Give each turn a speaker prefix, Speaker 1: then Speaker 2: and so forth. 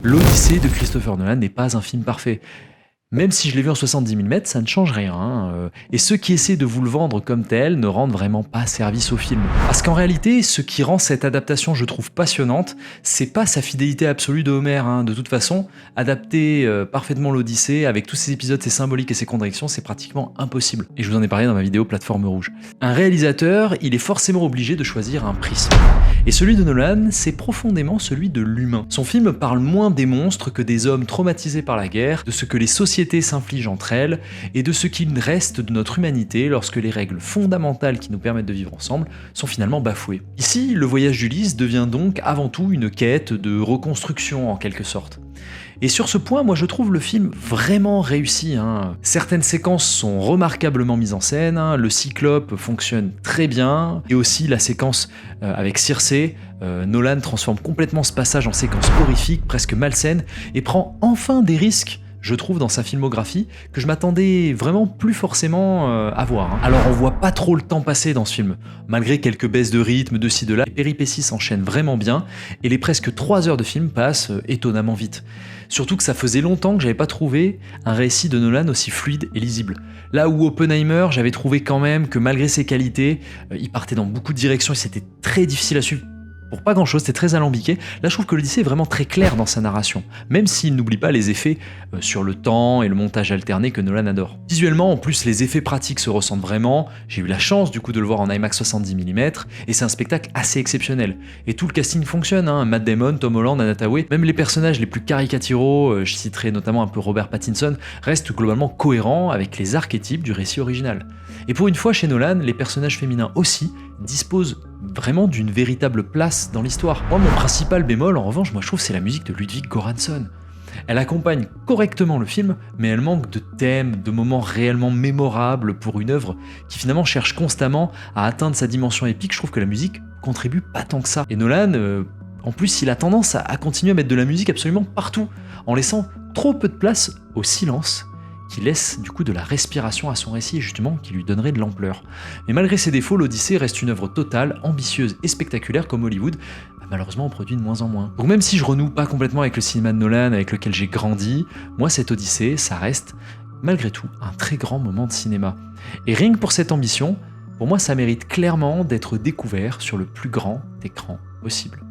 Speaker 1: L'Odyssée de Christopher Nolan n'est pas un film parfait. Même si je l'ai vu en 70 mm, ça ne change rien. Et ceux qui essaient de vous le vendre comme tel ne rendent vraiment pas service au film. Parce qu'en réalité, ce qui rend cette adaptation, je trouve, passionnante, c'est pas sa fidélité absolue de Homer. De toute façon, adapter parfaitement l'Odyssée, avec tous ses épisodes, ses symboliques et ses contradictions, c'est pratiquement impossible. Et je vous en ai parlé dans ma vidéo Plateforme Rouge. Un réalisateur, il est forcément obligé de choisir un prisme. Et celui de Nolan, c'est profondément celui de l'humain. Son film parle moins des monstres que des hommes traumatisés par la guerre, de ce que les sociétés s'infligent entre elles, et de ce qu'il reste de notre humanité lorsque les règles fondamentales qui nous permettent de vivre ensemble sont finalement bafouées. Ici, le voyage d'Ulysse devient donc avant tout une quête de reconstruction en quelque sorte. Et sur ce point, moi je trouve le film vraiment réussi. Certaines séquences sont remarquablement mises en scène, le Cyclope fonctionne très bien, et aussi la séquence avec Circé. Nolan transforme complètement ce passage en séquence horrifique, presque malsaine, et prend enfin des risques, je trouve, dans sa filmographie, que je m'attendais vraiment plus forcément à voir. Alors on voit pas trop le temps passer dans ce film. Malgré quelques baisses de rythme de ci de là, les péripéties s'enchaînent vraiment bien, et les presque 3 heures de film passent étonnamment vite. Surtout que ça faisait longtemps que j'avais pas trouvé un récit de Nolan aussi fluide et lisible. Là où Oppenheimer, j'avais trouvé quand même que malgré ses qualités, il partait dans beaucoup de directions et c'était très difficile à suivre. Pour pas grand chose, c'était très alambiqué. Là, je trouve que l'Odyssée est vraiment très clair dans sa narration, même s'il n'oublie pas les effets sur le temps et le montage alterné que Nolan adore. Visuellement, en plus, les effets pratiques se ressentent vraiment. J'ai eu la chance du coup de le voir en IMAX 70 mm, et c'est un spectacle assez exceptionnel. Et tout le casting fonctionne, Matt Damon, Tom Holland, Anna Thaoué, même les personnages les plus caricaturaux, je citerai notamment un peu Robert Pattinson, restent globalement cohérents avec les archétypes du récit original. Et pour une fois chez Nolan, les personnages féminins aussi disposent vraiment d'une véritable place dans l'histoire. Moi, mon principal bémol, en revanche, je trouve, c'est la musique de Ludwig Göransson. Elle accompagne correctement le film, mais elle manque de thèmes, de moments réellement mémorables pour une œuvre qui finalement cherche constamment à atteindre sa dimension épique. Je trouve que la musique contribue pas tant que ça. Et Nolan, en plus, il a tendance à continuer à mettre de la musique absolument partout, en laissant trop peu de place au silence, qui laisse du coup de la respiration à son récit et justement qui lui donnerait de l'ampleur. Mais malgré ses défauts, l'Odyssée reste une œuvre totale, ambitieuse et spectaculaire comme Hollywood, malheureusement on produit de moins en moins. Donc même si je renoue pas complètement avec le cinéma de Nolan avec lequel j'ai grandi, moi cette Odyssée, ça reste malgré tout un très grand moment de cinéma. Et rien que pour cette ambition, pour moi ça mérite clairement d'être découvert sur le plus grand écran possible.